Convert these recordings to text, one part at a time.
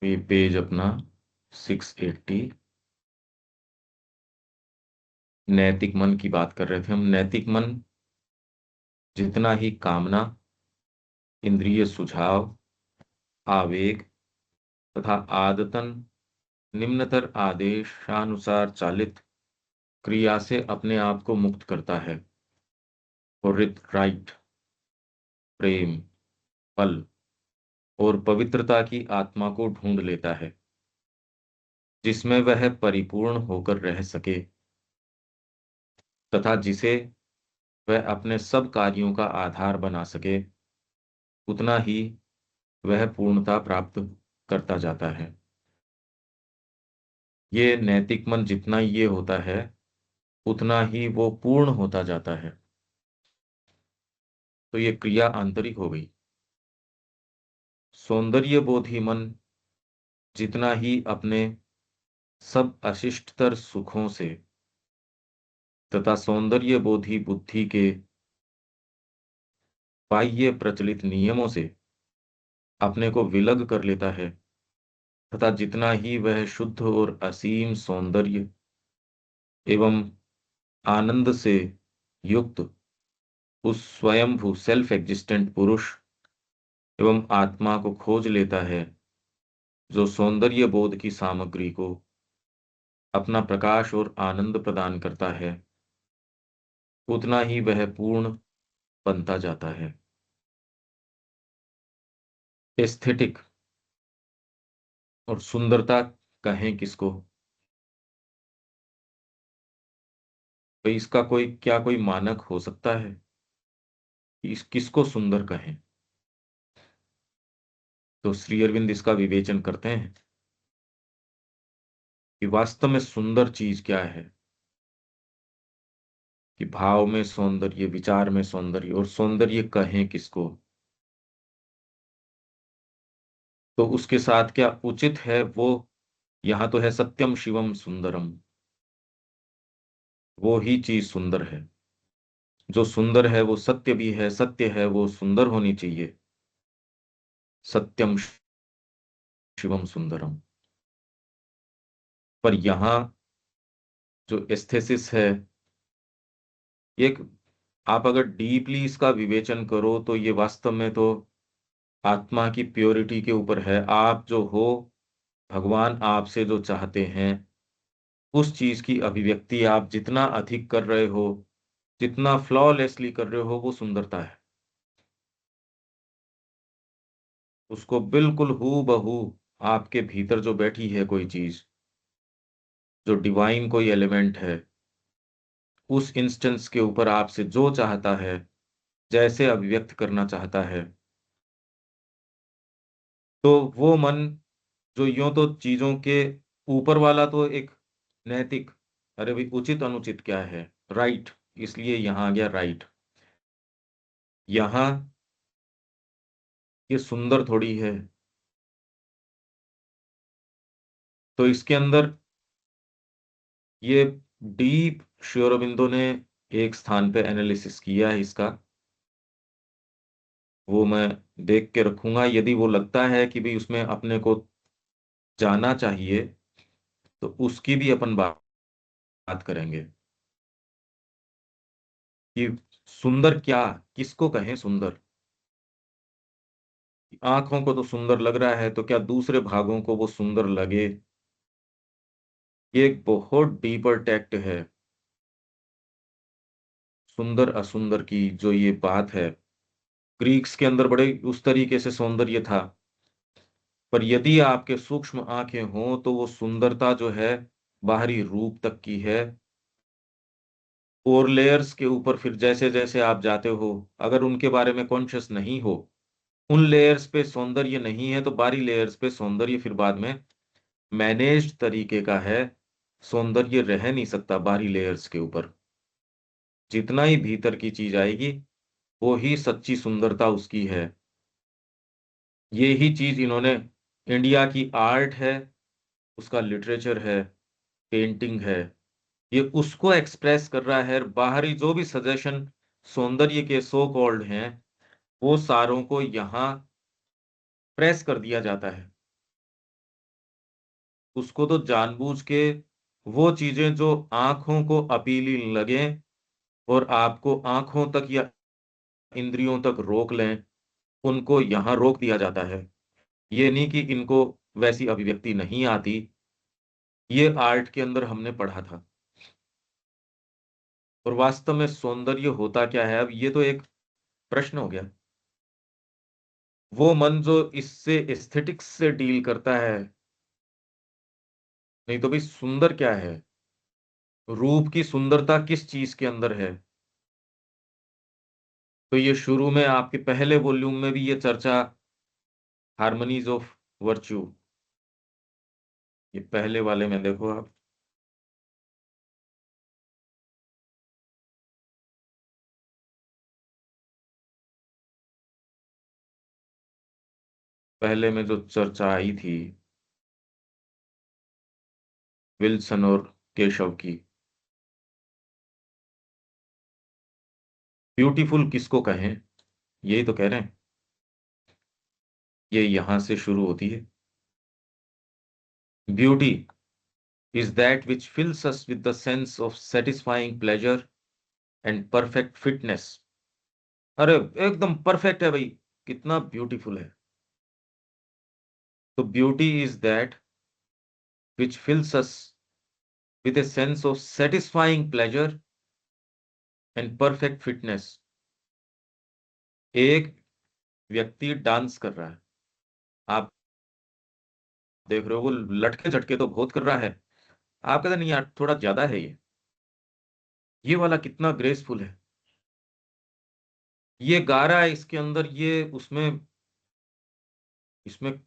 ये पेज अपना 680। नैतिक मन की बात कर रहे थे हम। नैतिक मन जितना ही कामना, इंद्रिय सुझाव, आवेग तथा आदतन निम्नतर आदेशानुसार चालित क्रिया से अपने आप को मुक्त करता है और राइट, प्रेम, फल और पवित्रता की आत्मा को ढूंढ लेता है, जिसमें वह परिपूर्ण होकर रह सके तथा जिसे वह अपने सब कार्यों का आधार बना सके, उतना ही वह पूर्णता प्राप्त करता जाता है। ये नैतिक मन जितना ये होता है, उतना ही वो पूर्ण होता जाता है। तो ये क्रिया आंतरिक हो गई। सौंदर्य बोधि मन जितना ही अपने सब अशिष्टतर सुखों से तथा सौंदर्य बोधि बुद्धि के बाह्य प्रचलित नियमों से अपने को विलग कर लेता है, तथा जितना ही वह शुद्ध और असीम सौंदर्य एवं आनंद से युक्त उस स्वयंभू सेल्फ एग्जिस्टेंट पुरुष एवं आत्मा को खोज लेता है, जो सौंदर्य बोध की सामग्री को अपना प्रकाश और आनंद प्रदान करता है, उतना ही वह पूर्ण बनता जाता है। एस्थेटिक और सुंदरता कहें किसको? तो इसका कोई मानक हो सकता है कि इस किसको सुंदर कहें? तो श्री अरविंद इसका विवेचन करते हैं कि वास्तव में सुंदर चीज क्या है, कि भाव में सौंदर्य, विचार में सौंदर्य, और सौंदर्य कहें किसको? तो उसके साथ क्या उचित है वो? यहां तो है सत्यम शिवम सुंदरम। वो ही चीज सुंदर है। जो सुंदर है वो सत्य भी है, सत्य है वो सुंदर होनी चाहिए। सत्यम शिवम सुंदरम। पर यहां जो एस्थेसिस है, एक, आप अगर डीपली इसका विवेचन करो तो ये वास्तव में तो आत्मा की प्योरिटी के ऊपर है। आप जो हो, भगवान आपसे जो चाहते हैं, उस चीज की अभिव्यक्ति आप जितना अधिक कर रहे हो, जितना फ्लॉलेसली कर रहे हो, वो सुंदरता है। उसको बिल्कुल हू बहू आपके भीतर जो बैठी है कोई चीज, जो डिवाइन कोई एलिमेंट है, उस इंस्टेंस के ऊपर आपसे जो चाहता है, जैसे अभिव्यक्त करना चाहता है, तो वो मन जो यूं तो चीजों के ऊपर वाला तो एक नैतिक, अरे भाई उचित अनुचित क्या है, राइट, इसलिए यहां आ गया राइट। यहां ये सुंदर थोड़ी है। तो इसके अंदर ये डीप श्री अरबिंदो ने एक स्थान पे एनालिसिस किया है इसका। वो मैं देख के रखूंगा। यदि वो लगता है कि भाई उसमें अपने को जाना चाहिए, तो उसकी भी अपन बात करेंगे कि सुंदर क्या, किसको कहें सुंदर। आंखों को तो सुंदर लग रहा है, तो क्या दूसरे भागों को वो सुंदर लगे? ये एक बहुत डीपर टेक्ट है सुंदर असुंदर की, जो ये बात है। ग्रीक्स के अंदर बड़े उस तरीके से सौंदर्य था। पर यदि आपके सूक्ष्म आंखें हों तो वो सुंदरता जो है बाहरी रूप तक की है। और लेयर्स के ऊपर फिर जैसे जैसे आप जाते हो, अगर उनके बारे में कॉन्शियस नहीं हो, उन लेयर्स पे सौंदर्य नहीं है, तो बाहरी लेयर्स पे सौंदर्य फिर बाद में मैनेज्ड तरीके का है। सौंदर्य रह नहीं सकता बाहरी लेयर्स के ऊपर। जितना ही भीतर की चीज आएगी, वो ही सच्ची सुंदरता उसकी है। ये ही चीज इन्होंने, इंडिया की आर्ट है, उसका लिटरेचर है, पेंटिंग है, ये उसको एक्सप्रेस कर रहा है। बाहरी जो भी सजेशन सौंदर्य के सो कॉल्ड हैं, वो सारों को यहाँ प्रेस कर दिया जाता है। उसको तो जानबूझ के वो चीजें जो आंखों को अपीली लगे और आपको आंखों तक या इंद्रियों तक रोक लें, उनको यहां रोक दिया जाता है। ये नहीं कि इनको वैसी अभिव्यक्ति नहीं आती, ये आर्ट के अंदर हमने पढ़ा था। और वास्तव में सौंदर्य होता क्या है, अब ये तो एक प्रश्न हो गया। वो मन जो इससे एस्थेटिक्स से डील करता है, नहीं तो भाई सुंदर क्या है, रूप की सुंदरता किस चीज के अंदर है। तो ये शुरू में आपके पहले वॉल्यूम में भी ये चर्चा, हार्मनीज ऑफ वर्च्यू, ये पहले वाले में देखो आप, पहले में जो चर्चा आई थी विल्सन और केशव की, ब्यूटीफुल किसको कहें, यही तो कह रहे हैं। ये यहां से शुरू होती है। Beauty is that which fills us with the sense of satisfying pleasure and perfect fitness। अरे एकदम परफेक्ट है भाई, कितना ब्यूटीफुल है। तो beauty is that which fills us with a sense of satisfying pleasure and perfect fitness। एक व्यक्ति dance कर रहा है, आप देख रहे हो वो लटके झटके तो बहुत कर रहा है, आप कहते नहीं यार थोड़ा ज्यादा है ये वाला कितना ग्रेसफुल है, ये गा रहा है इसके अंदर, ये उसमें इसमें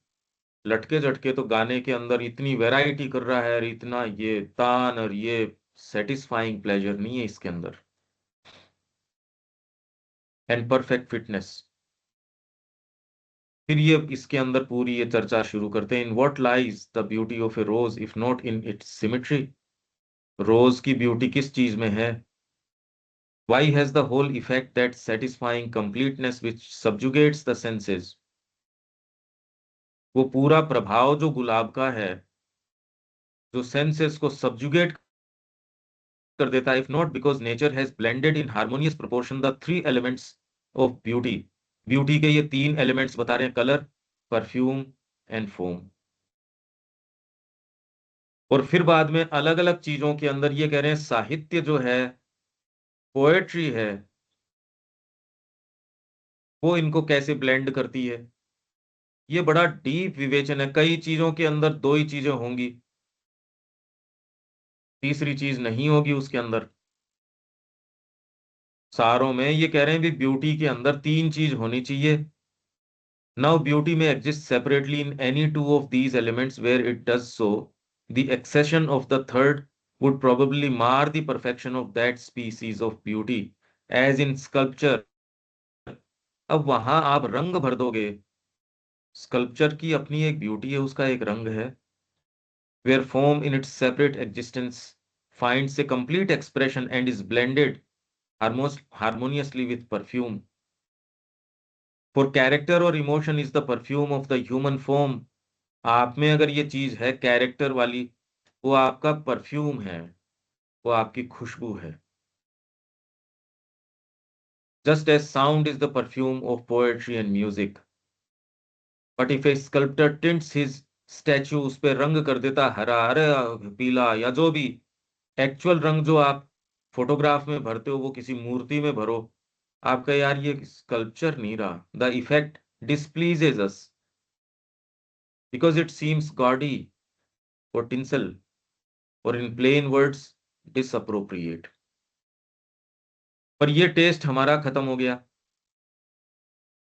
लटके झटके तो गाने के अंदर इतनी वैरायटी कर रहा है और इतना ये तान और ये सेटिस्फाइंग प्लेजर नहीं है इसके अंदर, एंड परफेक्ट फिटनेस। फिर ये इसके अंदर पूरी ये चर्चा शुरू करते हैं, in what lies the beauty of a rose if not in its symmetry. Rose की ब्यूटी किस चीज में है, why has the whole effect that satisfying completeness which subjugates the senses. वो पूरा प्रभाव जो गुलाब का है, जो सेंसेस को सब्जुगेट कर देता है, if not because nature has blended in harmonious proportion the three elements of beauty. Beauty के ये तीन एलिमेंट्स बता रहे हैं, कलर, परफ्यूम एंड फोम। और फिर बाद में अलग अलग चीजों के अंदर ये कह रहे हैं साहित्य जो है, पोएट्री है, वो इनको कैसे ब्लेंड करती है। ये बड़ा डीप विवेचन है, कई चीजों के अंदर दो ही चीजें होंगी, तीसरी चीज नहीं होगी उसके अंदर। सारों में ये कह रहे हैं भी ब्यूटी के अंदर तीन चीज होनी चाहिए। Now beauty may exist separately in any two of these elements. Where it does so, the accession of the third would probably mar the perfection of that species of beauty, as in sculpture। अब वहां आप रंग भर दोगे, sculpture की अपनी एक beauty है, उसका एक रंग है। Where form in its separate existence finds a complete expression and is blended harmoniously with perfume। For character or emotion is the perfume of the human form। आप में अगर ये चीज है कैरेक्टर वाली, वो आपका परफ्यूम है, वो आपकी खुशबू है। Just as sound is the perfume of poetry and music. But if a sculptor tints his statue, उस पे रंग कर देता हरा, अरे पीला, या जो भी एक्चुअल रंग जो आप फोटोग्राफ में भरते हो वो किसी मूर्ति में भरो, आपका यार ये स्कल्पचर नहीं रहा। The effect displeases us because it seems gaudy और टिंसल, और इन प्लेन वर्ड्स डिसअप्रोप्रिएट। पर ये टेस्ट हमारा खत्म हो गया।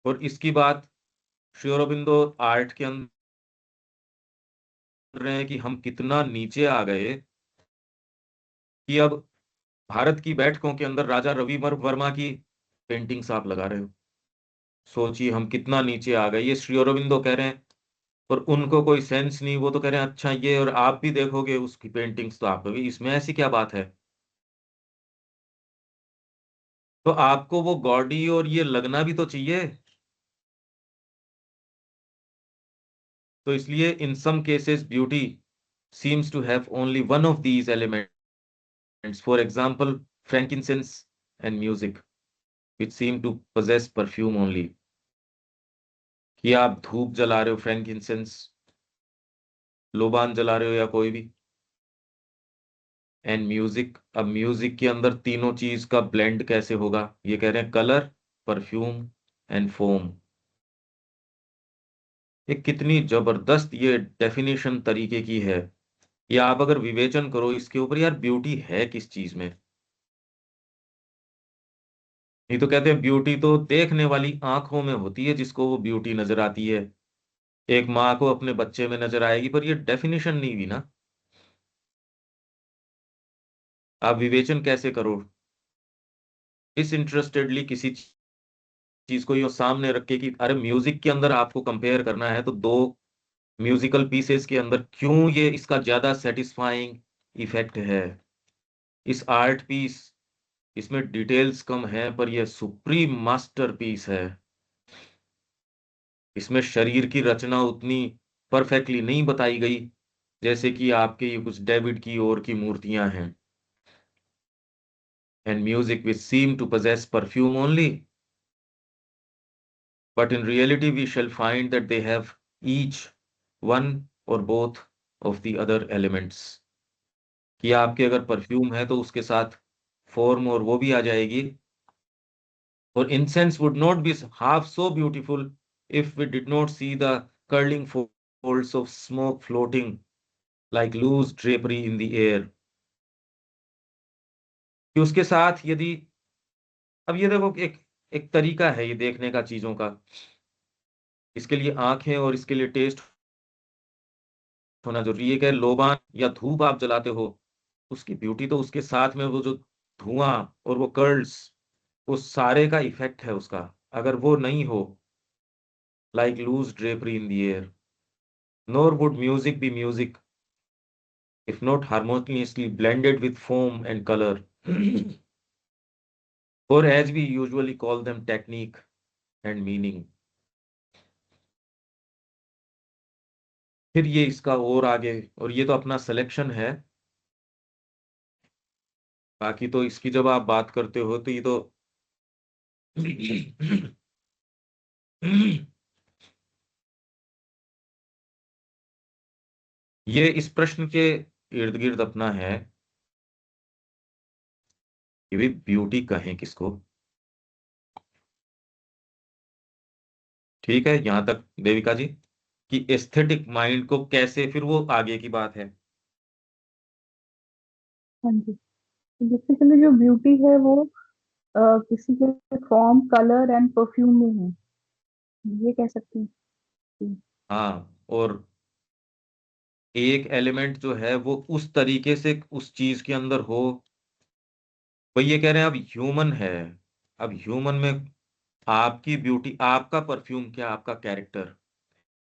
और इसकी बात श्री अरबिंदो आर्ट के अंदर कर रहे हैं कि हम कितना नीचे आ गए, कि अब भारत की बैठकों के अंदर राजा रवि वर्मा की पेंटिंग्स आप लगा रहे हो। सोचिए हम कितना नीचे आ गए, ये श्री अरबिंदो कह रहे हैं। और उनको कोई सेंस नहीं, वो तो कह रहे हैं अच्छा ये, और आप भी देखोगे उसकी पेंटिंग्स तो आप कहोगे इसमें ऐसी क्या बात है। तो आपको वो गॉडी और ये लगना भी तो चाहिए। तो इसलिए in some cases beauty seems to have only one of these elements. For example, frankincense and music, which seem to possess perfume only. कि आप धूप जला रहे हो, फ्रैंकिंसेंस, लोबान जला रहे हो या कोई भी, एंड म्यूजिक। अब म्यूजिक के अंदर तीनों चीज का ब्लेंड कैसे होगा? ये कह रहे हैं कलर, परफ्यूम एंड फोम। ये कितनी जबरदस्त ये डेफिनेशन तरीके की है। या आप अगर विवेचन करो इसके ऊपर, यार ब्यूटी है किस चीज में? नहीं तो कहते हैं ब्यूटी तो देखने वाली आंखों में होती है, जिसको वो ब्यूटी नजर आती है। एक माँ को अपने बच्चे में नजर आएगी, पर ये डेफिनेशन नहीं हुई ना। आप विवेचन कैसे करो डिसइंटरेस्टेडली किसी चीज को यो सामने रख के कि अरे म्यूजिक के अंदर आपको कंपेयर करना है तो दो म्यूजिकल पीसेस के अंदर क्यों ये इसका ज्यादा सेटिस्फाइंग इफेक्ट है? इस आर्ट पीस, इसमें डिटेल्स कम है पर यह सुप्रीम मास्टरपीस है। इसमें शरीर की रचना उतनी परफेक्टली नहीं बताई गई जैसे कि आपके ये कुछ डेविड की और की मूर्तियां हैं। And music which seem to possess perfume only, but in reality we shall find that they have each one or both of the other elements। कि आपके अगर परफ्यूम है तो उसके साथ फॉर्म और वो भी आ जाएगी। और incense would not be half so beautiful if we did not see the curling folds of smoke floating like loose drapery in the air। कि उसके साथ यदि, अब ये देखो एक एक तरीका है ये देखने का चीजों का। इसके लिए आंखें और इसके लिए टेस्ट होना जरूरी है। कि लोबान या धूप आप जलाते हो, उसकी ब्यूटी तो उसके साथ में वो जो धुआं और वो कर्ल्स, वो सारे का इफेक्ट है उसका। अगर वो नहीं हो, like loose drapery in the air, nor would music be music if not harmoniously blended with foam and color, or as we usually call them, technique and meaning। फिर ये इसका और आगे, और ये तो अपना सिलेक्शन है। बाकी तो इसकी जब आप बात करते हो तो ये तो ये इस प्रश्न के इर्द गिर्द अपना है कि भाई ब्यूटी कहें किसको। ठीक है यहां तक देविका जी, कि एस्थेटिक माइंड को कैसे, फिर वो आगे की बात है। हाँ जी। बेसिकली जो ब्यूटी है वो किसी के फॉर्म, कलर एंड परफ्यूम में है, ये कह सकते हैं। हाँ, और एक एलिमेंट जो है वो उस तरीके से उस चीज के अंदर हो। वही ये कह रहे हैं अब ह्यूमन है। अब ह्यूमन में आपकी ब्यूटी, आपका परफ्यूम क्या, आपका कैरेक्टर।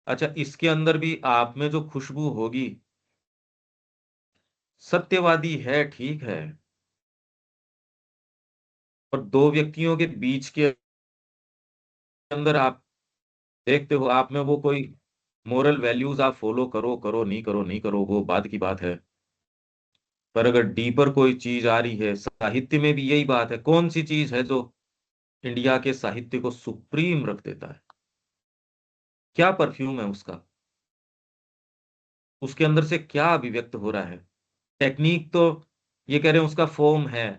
अच्छा, इसके अंदर भी आप में जो खुशबू होगी, सत्यवादी है, ठीक है। और दो व्यक्तियों के बीच के अंदर आप देखते हो, आप में वो कोई मोरल वैल्यूज आप फॉलो करो करो नहीं करो नहीं करो, वो बात की बात है। पर अगर डीपर कोई चीज आ रही है, साहित्य में भी यही बात है। कौन सी चीज है जो इंडिया के साहित्य को सुप्रीम रख देता है? क्या परफ्यूम है उसका? उसके अंदर से क्या अभिव्यक्त हो रहा है? टेक्निक तो ये कह रहे हैं उसका फॉर्म है।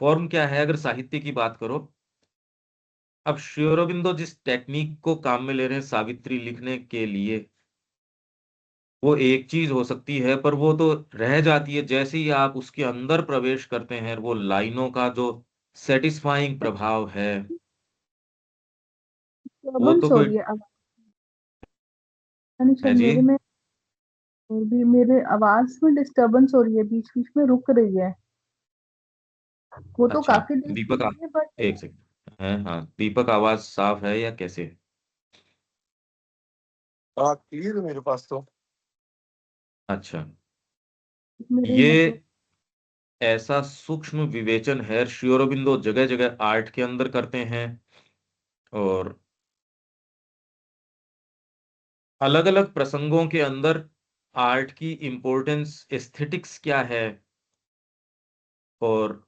फॉर्म क्या है अगर साहित्य की बात करो? अब श्री अरबिंदो जिस टेक्निक को काम में ले रहे हैं सावित्री लिखने के लिए, वो एक चीज हो सकती है, पर वो तो रह जाती है जैसे ही आप उसके अंदर प्रवेश करते हैं। वो लाइनों का जो सेटिस्फाइंग प्रभाव है, वो डिस्टर्बेंस तो हो कोई रही है अब। पता नहीं है शायद जी। मेरे में, और भी मेरे आवाज में डिस्टरबेंस हो रही है, बीच बीच में रुक रही है। वो तो अच्छा, काफी देर से दीपक रही है बट एक सेकंड है, हाँ दीपक, आवाज साफ है या कैसे? हाँ क्लियर है मेरे पास तो। अच्छा, मेरे ये नेटवर्क। ऐसा सूक्ष्म विवेचन है श्री अरबिंदो जगह जगह आर्ट के अंदर करते हैं। और अलग अलग प्रसंगों के अंदर आर्ट की इंपॉर्टेंस, एस्थेटिक्स क्या है, और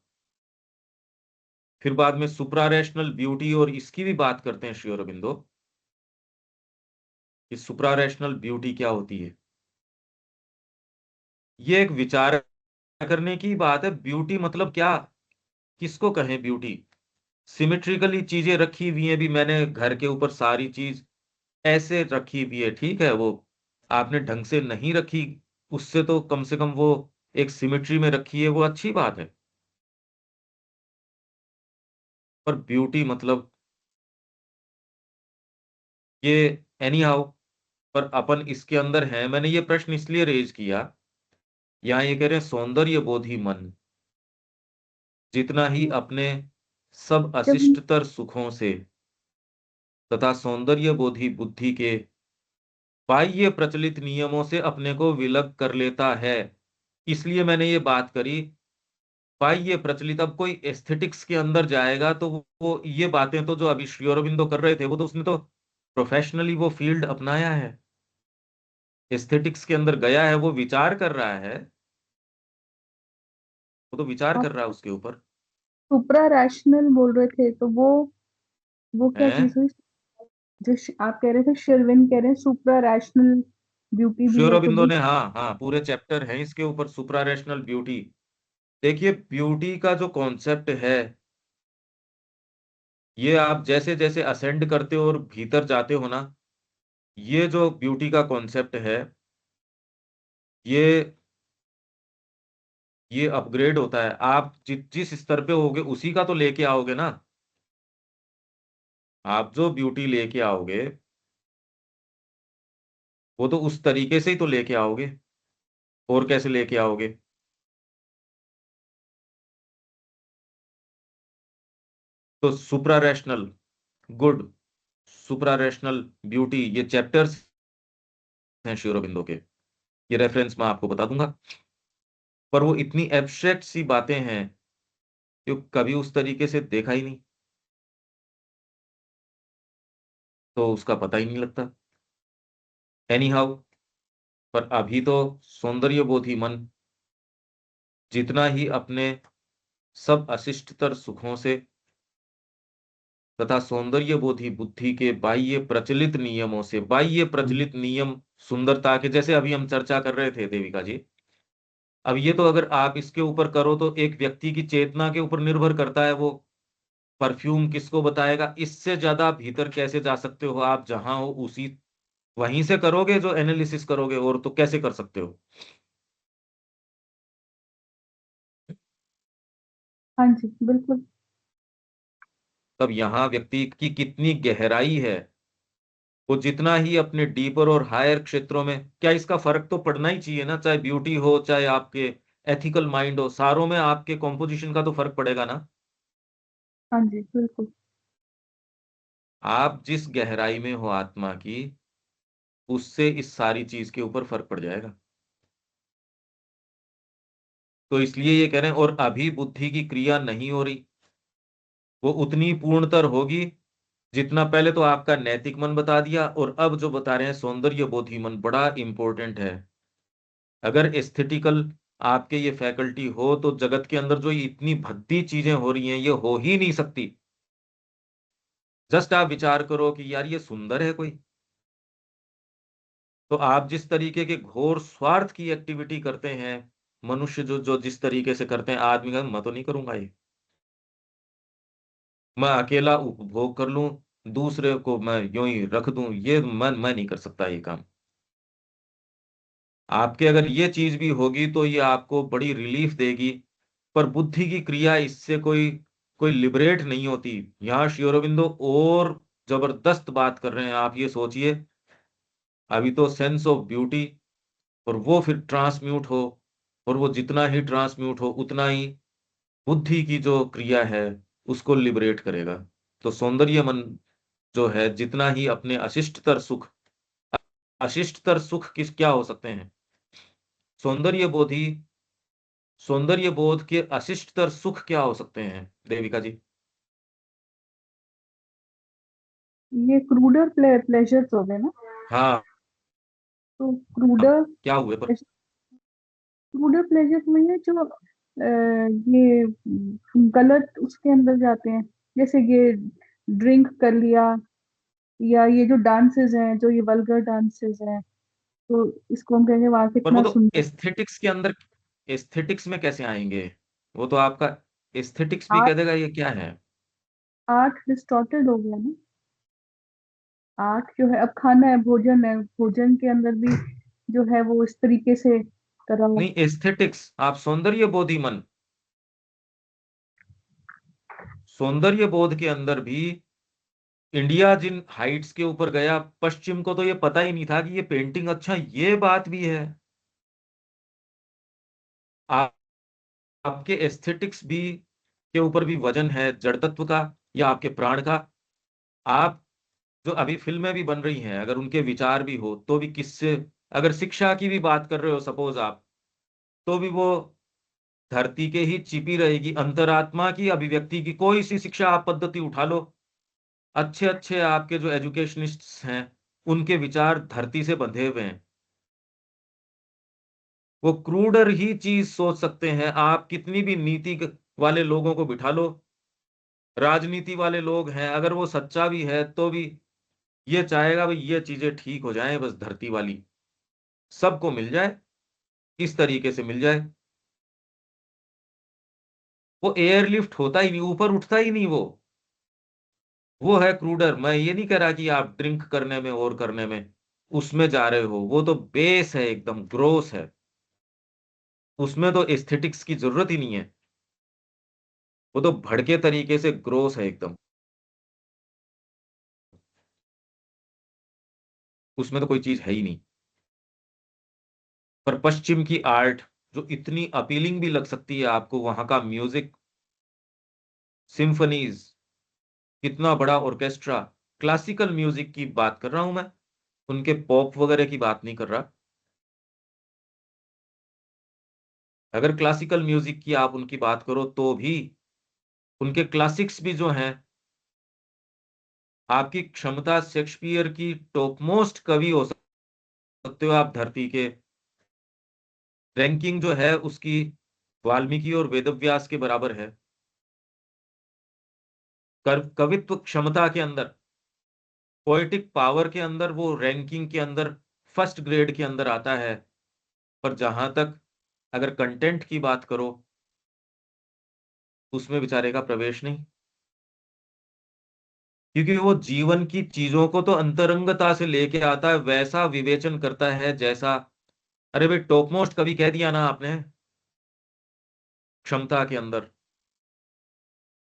फिर बाद में सुप्रा रैशनल ब्यूटी, और इसकी भी बात करते हैं श्री अरबिंदो कि सुप्रा रैशनल ब्यूटी क्या होती है। ये एक विचार करने की बात है। ब्यूटी मतलब क्या, किसको कहें ब्यूटी? सिमेट्रिकली चीजें रखी हुई हैं, भी मैंने घर के ऊपर सारी चीज ऐसे रखी हुई है, ठीक है, वो आपने ढंग से नहीं रखी, उससे तो कम से कम वो एक सिमेट्री में रखी है, वो अच्छी बात है। पर ब्यूटी मतलब ये एनी हाउ, पर अपन इसके अंदर है। मैंने ये प्रश्न इसलिए रेज किया, यहाँ ये कह रहे हैं सौंदर्य बोधि मन जितना ही अपने सब जब अशिष्टतर सुखों से तथा सौंदर्य बोधि बुद्धि के बाह्य प्रचलित नियमों से अपने को विलग कर लेता है। इसलिए मैंने ये बात करी, बाह्य प्रचलित। अब कोई एस्थेटिक्स के अंदर जाएगा तो वो ये बातें तो जो अभी श्री अरबिंदो कर रहे थे, वो तो उसने तो प्रोफेशनली वो फील्ड अपनाया है, एस्थेटिक्स के अंदर गया है, वो विचार कर रहा है, वो तो विचार आप कर रहा है उसके ऊपर सुप्रा रैशनल बोल रहे थे, तो वो क्या चीज है। हुई? जो आप कह रहे थे, शेरविन कह रहे हैं सुप्रा रैशनल ब्यूटी श्री भी है, तो अरबिंदो वो ने, हाँ हाँ, पूरे चैप्टर है इसके ऊपर, सुप्रा रैशनल ब्यूटी। देखिए ब्यूटी का जो कॉन्सेप्ट है, ये आप जैसे जैसे असेंड करते हो और भीतर जाते हो ना, ये जो ब्यूटी का कॉन्सेप्ट है, ये ये अपग्रेड होता है। आप जिस स्तर पे होगे उसी का तो लेके आओगे ना। आप जो ब्यूटी लेके आओगे वो तो उस तरीके से ही तो लेके आओगे, और कैसे लेके आओगे? तो सुप्रा रैशनल गुड, सुप्रा रैशनल ब्यूटी, ये चैप्टर्स हैं श्री अरबिंदो के, ये रेफरेंस मैं आपको बता दूंगा। पर वो इतनी एब्स्ट्रैक्ट सी बातें हैं कि कभी उस तरीके से देखा ही नहीं, तो उसका पता ही नहीं लगता। एनी हाउ, पर अभी तो सौंदर्य बोधि मन जितना ही अपने सब अशिष्टतर सुखों से तथा सौंदर्य बोधि बुद्धि के बाह्य प्रचलित नियमों से, बाह्य प्रचलित नियम सुंदरता के, जैसे अभी हम चर्चा कर रहे थे देविका जी। अब ये तो अगर आप इसके ऊपर करो तो एक व्यक्ति की चेतना के ऊपर निर्भर करता है, वो परफ्यूम किसको बताएगा। इससे ज्यादा भीतर कैसे जा सकते हो आप? जहां हो उसी वहीं से करोगे जो एनालिसिस करोगे, और तो कैसे कर सकते हो? हाँ जी, बिल्कुल। तब यहाँ व्यक्ति की कितनी गहराई है, वो जितना ही अपने डीपर और हायर क्षेत्रों में, क्या इसका फर्क तो पड़ना ही चाहिए ना, चाहे ब्यूटी हो चाहे आपके एथिकल माइंड हो, सारों में आपके कॉम्पोजिशन का तो फर्क पड़ेगा ना। हाँ जी, बिल्कुल। आप जिस गहराई में हो आत्मा की, उससे इस सारी चीज के ऊपर फर्क पड़ जाएगा। तो इसलिए ये कह रहे हैं, और अभी बुद्धि की क्रिया नहीं हो रही, वो उतनी पूर्णतर होगी जितना पहले तो आपका नैतिक मन बता दिया, और अब जो बता रहे हैं सौंदर्य बोधि मन, बड़ा इंपॉर्टेंट है। अगर एस्थेटिकल आपके ये फैकल्टी हो तो जगत के अंदर जो ये इतनी भद्दी चीजें हो रही हैं ये हो ही नहीं सकती। जस्ट आप विचार करो कि यार ये सुंदर है कोई, तो आप जिस तरीके के घोर स्वार्थ की एक्टिविटी करते हैं, मनुष्य जो जो जिस तरीके से करते हैं, आदमी का मैं तो नहीं करूंगा ये, मैं अकेला उपभोग कर लूं, दूसरे को मैं यूं ही रख दूं, ये मैं नहीं कर सकता ये काम। आपके अगर ये चीज भी होगी तो ये आपको बड़ी रिलीफ देगी, पर बुद्धि की क्रिया इससे कोई कोई लिबरेट नहीं होती। यहाँ श्री अरबिंदो और जबरदस्त बात कर रहे हैं, आप ये सोचिए। अभी तो सेंस ऑफ ब्यूटी, और वो फिर ट्रांसम्यूट हो, और वो जितना ही ट्रांसम्यूट हो उतना ही बुद्धि की जो क्रिया है उसको लिबरेट करेगा। तो सौंदर्य मन जो है जितना ही अपने अशिष्टतर सुख, अशिष्टतर सुख किस क्या हो सकते हैं? सौंदर्य बोधि, सौंदर्य बोध के अशिष्टतर सुख क्या हो सकते हैं देविका जी? ये क्रूडर प्लेजर्स हो गए ना। हाँ तो हाँ, क्रूडर क्या हुए पर? क्रूडर प्लेजर्स में है जो ये गलत उसके अंदर जाते हैं, जैसे ये ड्रिंक कर लिया, या ये जो डांसेस हैं, जो ये वल्गर डांसेस हैं, तो इसको हम कहेंगे वहां पर वो कितना तो सुंदर। एस्थेटिक्स के अंदर, एस्थेटिक्स में कैसे आएंगे? वो तो आपका एस्थेटिक्स भी कह आर्ट, देगा ये क्या है। आर्ट डिस्टॉर्टेड हो गया ना। आर्ट जो है, अब खाना है, भोजन के अंदर भी जो है वो इस तरीके से करा हुआ। नहीं, एस्थेटिक्स, आप सौंदर्य बोधी मन, सौंदर्य बोध के अंदर भी इंडिया जिन हाइट्स के ऊपर गया, पश्चिम को तो ये पता ही नहीं था कि ये पेंटिंग, अच्छा ये बात भी है। आप, आपके एस्थेटिक्स भी के ऊपर भी वजन है जड़तत्व का या आपके प्राण का। आप जो अभी फिल्में भी बन रही हैं, अगर उनके विचार भी हो तो भी किससे, अगर शिक्षा की भी बात कर रहे हो सपोज आप, तो भी वो धरती के ही छिपी रहेगी, अंतरात्मा की अभिव्यक्ति की कोई सी शिक्षा आप पद्धति उठा लो, अच्छे अच्छे आपके जो एजुकेशनिस्ट्स हैं उनके विचार धरती से बंधे हुए हैं। वो क्रूडर ही चीज सोच सकते हैं। आप कितनी भी नीति वाले लोगों को बिठा लो, राजनीति वाले लोग हैं, अगर वो सच्चा भी है तो भी ये चाहेगा भाई ये चीजें ठीक हो जाएं, बस धरती वाली सबको मिल जाए, इस तरीके से मिल जाए। वो एयरलिफ्ट होता ही नहीं, ऊपर उठता ही नहीं वो है क्रूडर। मैं ये नहीं कह रहा कि आप ड्रिंक करने में और करने में उसमें जा रहे हो, वो तो बेस है, एकदम ग्रोस है, उसमें तो एस्थेटिक्स की जरूरत ही नहीं है। वो तो भड़के तरीके से ग्रोस है एकदम, उसमें तो कोई चीज है ही नहीं। पर पश्चिम की आर्ट जो इतनी अपीलिंग भी लग सकती है आपको, वहां का म्यूजिक, सिम्फनीज, कितना बड़ा ऑर्केस्ट्रा, क्लासिकल म्यूजिक की बात कर रहा हूं मैं, उनके पॉप वगैरह की बात नहीं कर रहा। अगर क्लासिकल म्यूजिक की आप उनकी बात करो तो भी उनके क्लासिक्स भी जो हैं, आपकी क्षमता शेक्सपियर की टॉप मोस्ट कवि हो सकते हो आप धरती के, रैंकिंग जो है उसकी वाल्मीकि और वेदव्यास के बराबर है। कवित्व क्षमता के अंदर, पोएटिक पावर के अंदर वो रैंकिंग के अंदर फर्स्ट ग्रेड के अंदर आता है। पर जहां तक अगर कंटेंट की बात करो, उसमें बेचारे का प्रवेश नहीं, क्योंकि वो जीवन की चीजों को तो अंतरंगता से लेके आता है, वैसा विवेचन करता है जैसा, अरे भाई टॉप मोस्ट कवि कह दिया ना आपने, क्षमता के अंदर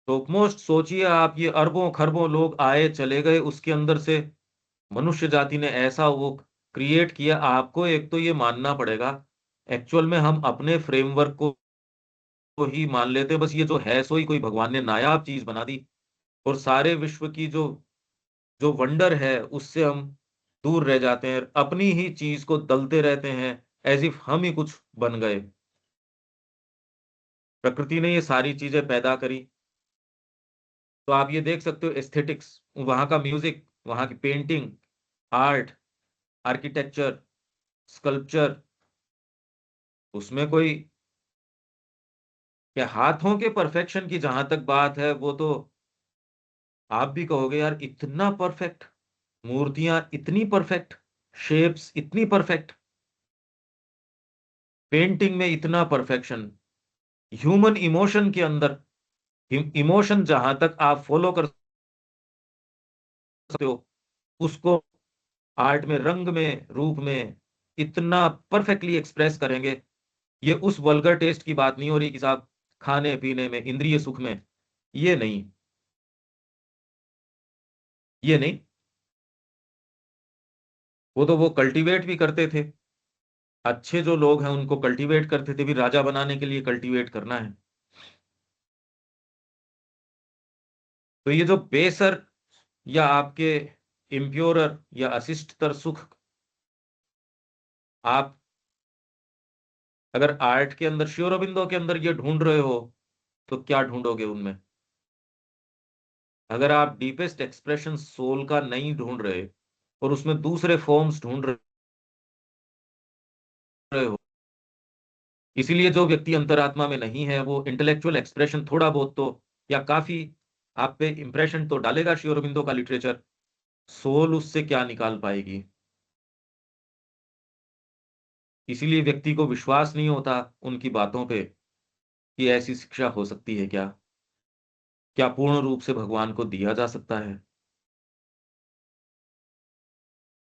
टॉप मोस्ट। सोचिए आप, ये अरबों खरबों लोग आए चले गए, उसके अंदर से मनुष्य जाति ने ऐसा वो क्रिएट किया। आपको एक तो ये मानना पड़ेगा, एक्चुअल में हम अपने फ्रेमवर्क को ही मान लेते हैं, बस ये जो है सो ही कोई भगवान ने नायाब चीज बना दी, और सारे विश्व की जो जो वंडर है उससे हम दूर रह जाते हैं, अपनी ही चीज को दलते रहते हैं, एज इफ हम ही कुछ बन गए। प्रकृति ने ये सारी चीजें पैदा करी। तो आप ये देख सकते हो एस्थेटिक्स, वहां का म्यूजिक, वहां की पेंटिंग, आर्ट, आर्किटेक्चर, स्कल्पचर, उसमें कोई क्या, हाथों के परफेक्शन की जहां तक बात है, वो तो आप भी कहोगे यार इतना परफेक्ट, मूर्तियां इतनी परफेक्ट, शेप्स इतनी परफेक्ट, पेंटिंग में इतना परफेक्शन, ह्यूमन इमोशन के अंदर, इमोशन जहां तक आप फॉलो कर सकते हो उसको आर्ट में, रंग में, रूप में इतना परफेक्टली एक्सप्रेस करेंगे। ये उस वल्गर टेस्ट की बात नहीं हो रही कि साहब खाने पीने में, इंद्रिय सुख में, ये नहीं, ये नहीं। वो तो वो कल्टीवेट भी करते थे, अच्छे जो लोग हैं उनको कल्टीवेट करते थे, भी राजा बनाने के लिए कल्टीवेट करना है। तो ये जो बेसर या आपके इम्प्योरर या अशिष्टतर सुख, आप अगर आर्ट के अंदर, श्योर अरविंदो के अंदर ये ढूंढ रहे हो, तो क्या ढूंढोगे उनमें? अगर आप डीपेस्ट एक्सप्रेशन सोल का नहीं ढूंढ रहे और उसमें दूसरे फॉर्म्स ढूंढ रहे रहे हो। इसीलिए जो व्यक्ति अंतरात्मा में नहीं है वो इंटेलेक्चुअल एक्सप्रेशन थोड़ा बहुत तो या काफी आप पे इंप्रेशन तो डालेगा श्री अरबिंदो का लिटरेचर, सोल उससे क्या निकाल पाएगी। इसीलिए व्यक्ति को विश्वास नहीं होता उनकी बातों पे कि ऐसी शिक्षा हो सकती है क्या, क्या पूर्ण रूप से भगवान को दिया जा सकता है।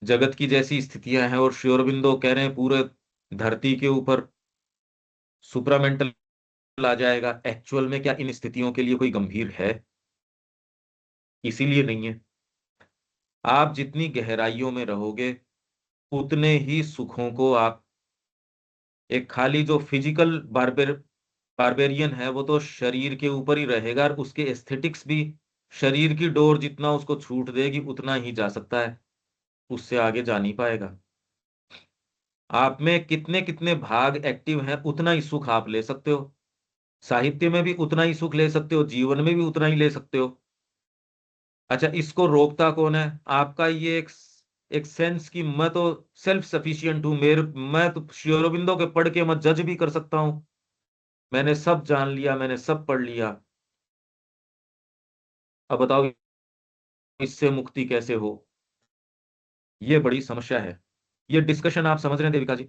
जगत की जैसी स्थितियां हैं और श्री अरबिंदो कह रहे हैं पूरे धरती के ऊपर सुपरामेंटल आ जाएगा, एक्चुअल में क्या इन स्थितियों के लिए कोई गंभीर है? इसीलिए नहीं है। आप जितनी गहराइयों में रहोगे उतने ही सुखों को आप, एक खाली जो फिजिकल बारबेरियन है वो तो शरीर के ऊपर ही रहेगा और उसके एस्थेटिक्स भी शरीर की डोर जितना उसको छूट देगी उतना ही जा सकता है, उससे आगे जा नहीं पाएगा। आप में कितने कितने भाग एक्टिव हैं उतना ही सुख आप ले सकते हो, साहित्य में भी उतना ही सुख ले सकते हो, जीवन में भी उतना ही ले सकते हो। अच्छा, इसको रोकता कौन है? आपका ये एक सेंस की मैं तो सेल्फ सफिशिएंट हूं, मेरे मैं तो श्री अरबिंदो के पढ़ के मैं जज भी कर सकता हूं, मैंने सब जान लिया, मैंने सब पढ़ लिया। अब बताओ इससे मुक्ति कैसे हो? ये बड़ी समस्या है। ये डिस्कशन आप समझ रहे हैं देविका जी?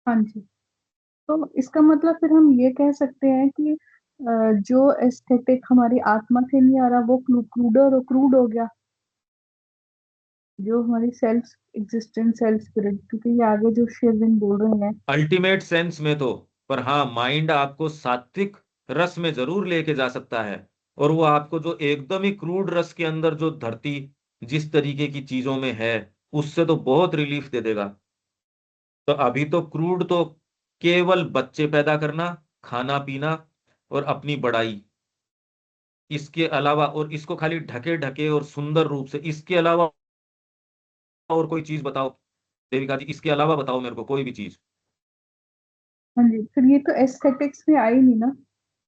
हाँ जी। तो इसका मतलब फिर हम ये कह सकते हैं कि जो एस्थेटिक हमारी आत्मा से नहीं आ रहा वो क्रूड हो गया, जो हमारी सेल्फ एग्जिस्टेंस सेल्फ स्पिरिट, क्योंकि ये आगे जो शेरविन बोल रहे हैं। अल्टीमेट सेंस में तो, पर हाँ माइंड आपको सात्विक रस में जरूर लेके जा सकता है, और वो आपको जो एकदम ही क्रूड रस के अंदर जो धरती जिस तरीके की चीजों में है उससे तो बहुत रिलीफ दे देगा। तो अभी तो क्रूड तो केवल बच्चे पैदा करना, खाना पीना और अपनी बड़ाई, इसके अलावा, और इसको खाली ढके ढके और सुंदर रूप से, इसके अलावा और कोई चीज बताओ देविका जी, इसके अलावा बताओ मेरे को कोई भी चीज। हाँ जी, फिर ये तो एस्थेटिक्स में आई नहीं ना,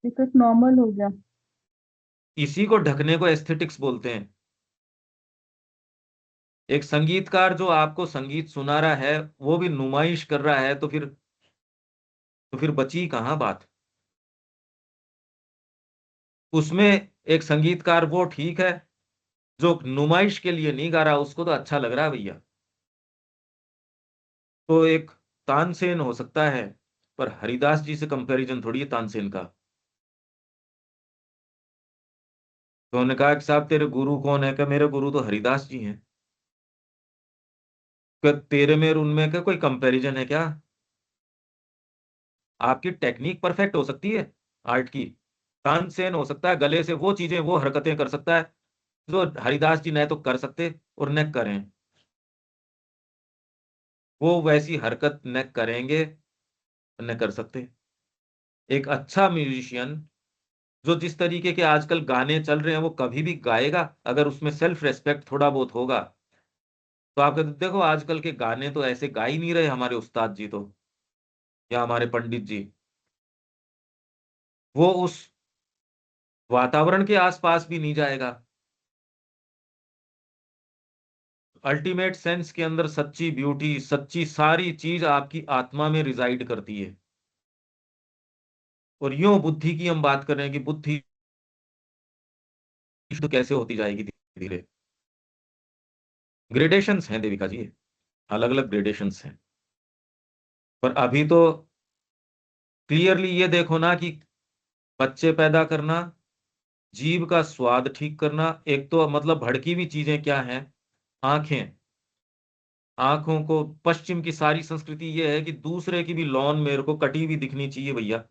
ये तो एक नॉर्मल हो गया। इसी को ढकने को एस्थेटिक्स बोलते हैं। एक संगीतकार जो आपको संगीत सुना रहा है वो भी नुमाइश कर रहा है, तो फिर बची कहाँ बात? उसमें एक संगीतकार वो ठीक है जो नुमाइश के लिए नहीं गा रहा, उसको तो अच्छा लग रहा है भैया, तो एक तानसेन हो सकता है, पर हरिदास जी से कंपैरिजन थोड़ी है तानसेन का। तो उन्होंने कहा कि साहब तेरे गुरु कौन है? क्या मेरे गुरु तो हरिदास जी हैं। क्या तेरे में और उनमें का कोई कंपैरिजन है क्या? आपकी टेक्निक परफेक्ट हो सकती है आर्ट की, तानसेन हो सकता है गले से वो चीजें वो हरकतें कर सकता है जो हरिदास जी न तो कर सकते और न करें, वो वैसी हरकत न करेंगे न कर सकते। एक अच्छा म्यूजिशियन जो जिस तरीके के आजकल गाने चल रहे हैं वो कभी भी गाएगा अगर उसमें सेल्फ रेस्पेक्ट थोड़ा बहुत होगा। तो आप कहते देखो आजकल के गाने तो ऐसे गा ही नहीं रहे हमारे उस्ताद जी तो, या हमारे पंडित जी, वो उस वातावरण के आसपास भी नहीं जाएगा। अल्टीमेट सेंस के अंदर सच्ची ब्यूटी, सच्ची सारी चीज आपकी आत्मा में रिजाइड करती है। और यूं बुद्धि की हम बात कर रहे हैं कि बुद्धि शुद्ध कैसे होती जाएगी धीरे धीरे। ग्रेडेशंस हैं देविका जी, अलग अलग ग्रेडेशंस हैं। पर अभी तो क्लियरली ये देखो ना कि बच्चे पैदा करना, जीभ का स्वाद ठीक करना, एक तो मतलब भड़की हुई चीजें क्या हैं? आंखें। आंखों को पश्चिम की सारी संस्कृति ये है कि दूसरे की भी लॉन मेरे को कटी हुई दिखनी चाहिए भैया,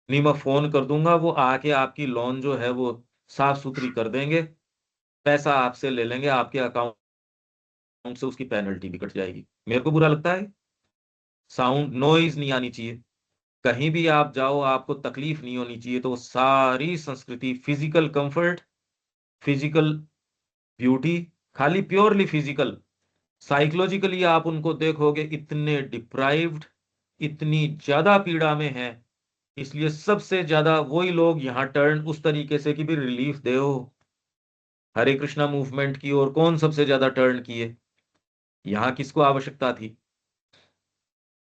नहीं मैं फोन कर दूंगा वो आके आपकी लॉन जो है वो साफ सुथरी कर देंगे, पैसा आपसे ले लेंगे, आपके अकाउंट से उसकी पेनल्टी भी कट जाएगी। मेरे को बुरा लगता है। साउंड नॉइज नहीं आनी चाहिए, कहीं भी आप जाओ आपको तकलीफ नहीं होनी चाहिए। तो सारी संस्कृति फिजिकल कंफर्ट, फिजिकल ब्यूटी, खाली प्योरली फिजिकल, साइकोलॉजिकली आप उनको देखोगे इतने डिप्राइव्ड, इतनी ज्यादा पीड़ा में है। इसलिए सबसे ज्यादा वही लोग यहाँ टर्न उस तरीके से कि भी रिलीफ दे। हरे कृष्णा मूवमेंट की और कौन सबसे ज्यादा टर्न किए? यहाँ किसको आवश्यकता थी?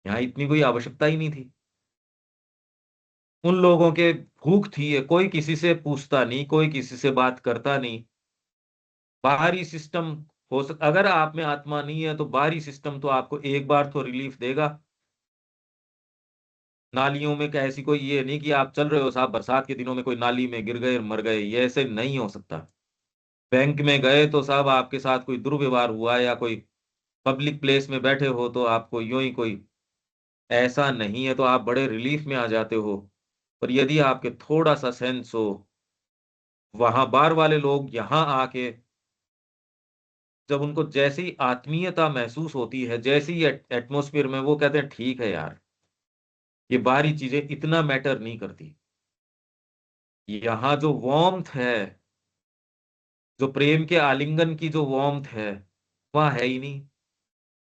यहाँ इतनी कोई आवश्यकता ही नहीं थी। उन लोगों के भूख थी, कोई किसी से पूछता नहीं, कोई किसी से बात करता नहीं। बाहरी सिस्टम अगर आप में आत्मा नहीं है तो बाहरी सिस्टम तो आपको एक बार तो रिलीफ देगा। नालियों में क्या ऐसी कोई ये नहीं कि आप चल रहे हो साहब, बरसात के दिनों में कोई नाली में गिर गए मर गए, ये ऐसे नहीं हो सकता। बैंक में गए तो साहब आपके साथ कोई दुर्व्यवहार हुआ, या कोई पब्लिक प्लेस में बैठे हो तो आपको यूं ही कोई, ऐसा नहीं है तो आप बड़े रिलीफ में आ जाते हो। पर यदि आपके थोड़ा सा सेंस हो, वहां बाहर वाले लोग यहाँ आके जब उनको जैसी आत्मीयता महसूस होती है, जैसी एटमोस्फियर में, वो कहते हैं ठीक है यार, ये बाहरी चीजें इतना मैटर नहीं करती। यहाँ जो वार्मथ है, जो प्रेम के आलिंगन की जो वार्मथ है, वह है ही नहीं।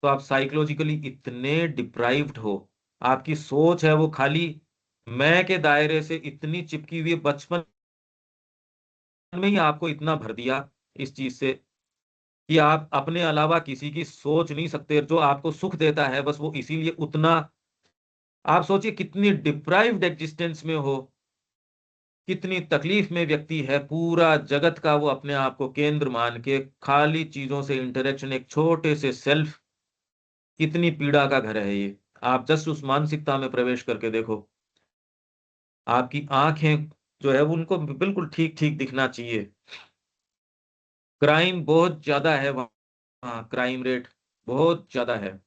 तो आप साइकोलॉजिकली इतने डिप्राइव्ड हो, आपकी सोच है वो खाली मैं के दायरे से इतनी चिपकी हुई है, बचपन में ही आपको इतना भर दिया इस चीज से कि आप अपने अलावा किसी की सोच नहीं सकते। जो आपको सुख देता है बस वो इसीलिए उतना, आप सोचिए कितनी डिप्राइव्ड एग्जिस्टेंस में हो, कितनी तकलीफ में व्यक्ति है, पूरा जगत का वो अपने आप को केंद्र मान के खाली चीजों से इंटरेक्शन, एक छोटे से सेल्फ, कितनी पीड़ा का घर है ये। आप जस्ट उस मानसिकता में प्रवेश करके देखो, आपकी आंखें जो है उनको बिल्कुल ठीक ठीक दिखना चाहिए। क्राइम बहुत ज्यादा है वहां, क्राइम रेट बहुत ज्यादा है,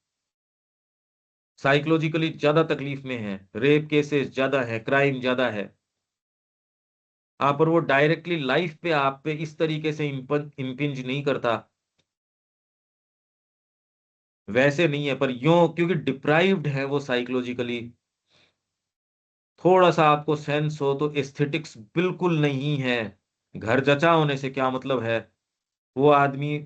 साइकोलॉजिकली ज्यादा तकलीफ में है, रेप केसेस ज्यादा है, क्राइम ज्यादा है। आप पर वो डायरेक्टली लाइफ पे आप पे इस तरीके से इम्पिंज नहीं करता, वैसे नहीं है, पर यूं क्योंकि डिप्राइव्ड है वो साइकोलॉजिकली। थोड़ा सा आपको सेंस हो तो एस्थेटिक्स बिल्कुल नहीं है। घर जचा होने से क्या मतलब है? वो आदमी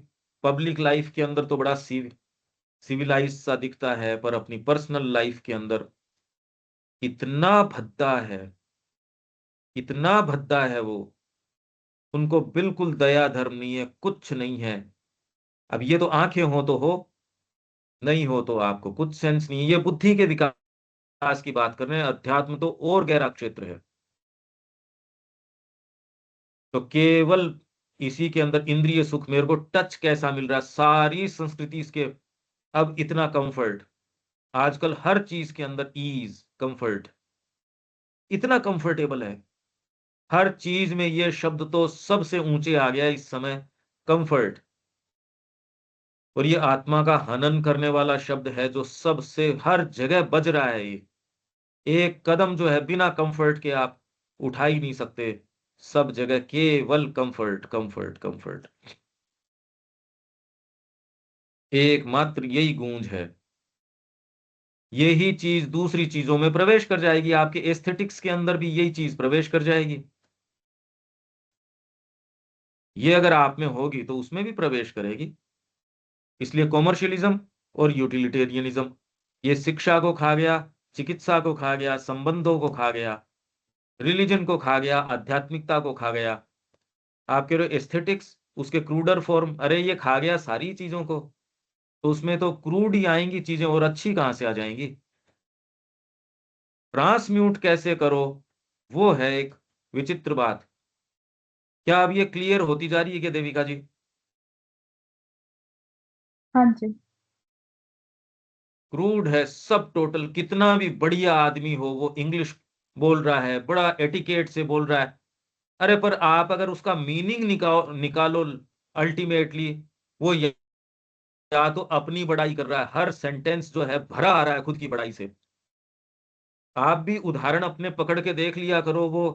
पब्लिक लाइफ के अंदर तो बड़ा सिविलाइज सा दिखता है, पर अपनी पर्सनल लाइफ के अंदर इतना भद्दा है, इतना भद्दा है वो। उनको बिल्कुल दया धर्म नहीं है, कुछ नहीं है। अब ये तो आंखें हो तो हो, नहीं हो तो आपको कुछ सेंस नहीं है। ये बुद्धि के विकास की बात कर रहे हैं, अध्यात्म तो और गहरा क्षेत्र है। तो केवल इसी के अंदर इंद्रिय सुख, मेरे को टच कैसा मिल रहा है, सारी संस्कृति इसके। अब इतना कंफर्ट, आजकल हर चीज के अंदर ईज, कंफर्ट, इतना कंफर्टेबल है। हर चीज में ये शब्द तो सबसे ऊंचे आ गया इस समय, कंफर्ट। और ये आत्मा का हनन करने वाला शब्द है जो सबसे हर जगह बज रहा है। ये एक कदम जो है बिना कंफर्ट के आप उठा ही नहीं सकते। सब जगह केवल कंफर्ट कंफर्ट कंफर्ट, एकमात्र यही गूंज है। यही चीज दूसरी चीजों में प्रवेश कर जाएगी, आपके एस्थेटिक्स के अंदर भी यही चीज प्रवेश कर जाएगी। ये अगर आप में होगी तो उसमें भी प्रवेश करेगी। इसलिए कॉमर्शियलिज्म और यूटिलिटेरियनिज्म, ये शिक्षा को खा गया, चिकित्सा को खा गया, संबंधों को खा गया, रिलीजन को खा गया, आध्यात्मिकता को खा गया। आपके जो एस्थेटिक्स, उसके क्रूडर फॉर्म, अरे ये खा गया सारी चीजों को। तो उसमें तो क्रूड ही आएंगी चीजें, और अच्छी कहां से आ जाएंगी? ट्रांसम्यूट कैसे करो, वो है एक विचित्र बात। क्या अब ये क्लियर होती जा रही है क्या देविका जी? हाँ जी। क्रूड है सब टोटल, कितना भी बढ़िया आदमी हो, वो इंग्लिश बोल रहा है, बड़ा एटिकेट से बोल रहा है, अरे पर आप अगर उसका मीनिंग निकालो, अल्टीमेटली वो या तो अपनी बड़ाई कर रहा है, हर सेंटेंस जो है भरा आ रहा है खुद की बड़ाई से। आप भी उदाहरण अपने पकड़ के देख लिया करो, वो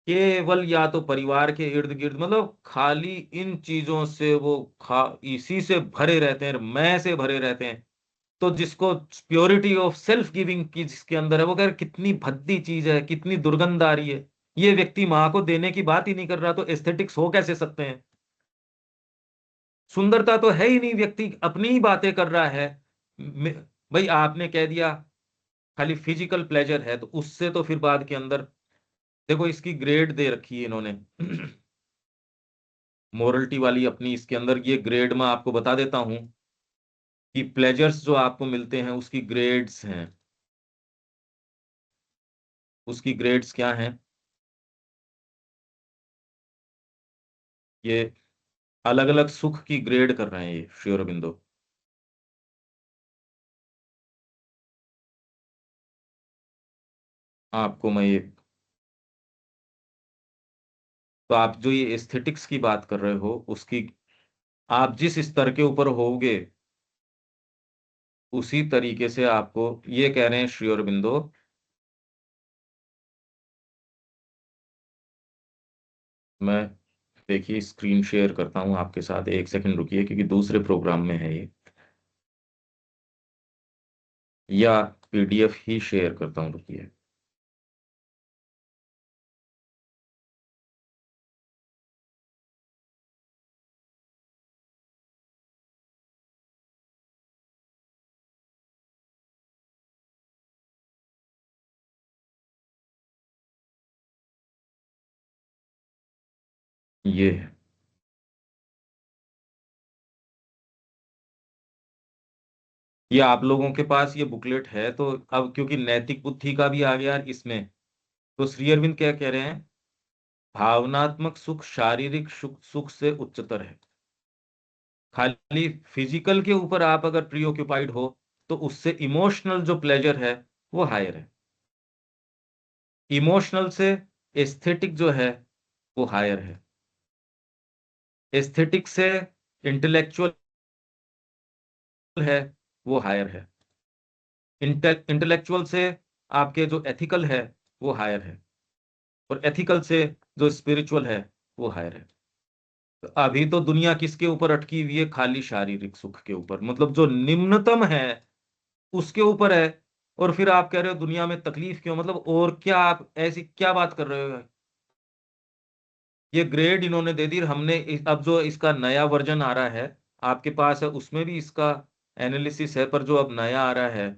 केवल या तो परिवार के इर्द गिर्द, मतलब खाली इन चीजों से वो इसी से भरे रहते हैं, मैं से भरे रहते हैं। तो जिसको प्योरिटी ऑफ सेल्फ गिविंग की जिसके अंदर है, वो कह रहे कितनी भद्दी चीज है, कितनी दुर्गंध आ रही है। ये व्यक्ति माँ को देने की बात ही नहीं कर रहा, तो एस्थेटिक्स हो कैसे सकते हैं? सुंदरता तो है ही नहीं, व्यक्ति अपनी ही बातें कर रहा है। मे- भाई आपने कह दिया खाली फिजिकल प्लेजर है, तो उससे तो फिर बाद के अंदर देखो, इसकी ग्रेड दे रखी है इन्होंने। मोरलिटी वाली अपनी इसके अंदर ये ग्रेड मैं आपको बता देता हूं। कि प्लेजर्स जो आपको मिलते हैं उसकी ग्रेड्स हैं। उसकी ग्रेड्स क्या हैं? ये अलग अलग सुख की ग्रेड कर रहे हैं ये श्री अरबिंदो। आपको मैं ये, तो आप जो ये एस्थेटिक्स की बात कर रहे हो उसकी, आप जिस स्तर के ऊपर होगे उसी तरीके से आपको ये कह रहे हैं श्री अरबिंदो। मैं, देखिए स्क्रीन शेयर करता हूं आपके साथ, एक सेकंड रुकिए क्योंकि दूसरे प्रोग्राम में है ये, या पीडीएफ ही शेयर करता हूं, रुकिए। ये है। ये आप लोगों के पास ये बुकलेट है, तो अब क्योंकि नैतिक बुद्धि का भी आ गया इसमें, तो श्री अरविंद क्या कह रहे हैं? भावनात्मक सुख शारीरिक सुख सुख से उच्चतर है। खाली फिजिकल के ऊपर आप अगर प्रीऑक्युपाइड हो तो उससे इमोशनल जो प्लेजर है वो हायर है। इमोशनल से एस्थेटिक जो है वो हायर है। एस्थेटिक से इंटेलेक्चुअल है वो हायर है। इंटेलेक्चुअल से आपके जो एथिकल है वो हायर है। और एथिकल से जो स्पिरिचुअल है वो हायर है। तो अभी तो दुनिया किसके ऊपर अटकी हुई है? खाली शारीरिक सुख के ऊपर, मतलब जो निम्नतम है उसके ऊपर है। और फिर आप कह रहे हो दुनिया में तकलीफ क्यों? मतलब और क्या, आप ऐसी क्या बात कर रहे हो? ये ग्रेड इन्होंने दे दी। हमने अब जो इसका नया वर्जन आ रहा है आपके पास है, उसमें भी इसका एनालिसिस है, पर जो अब नया आ रहा है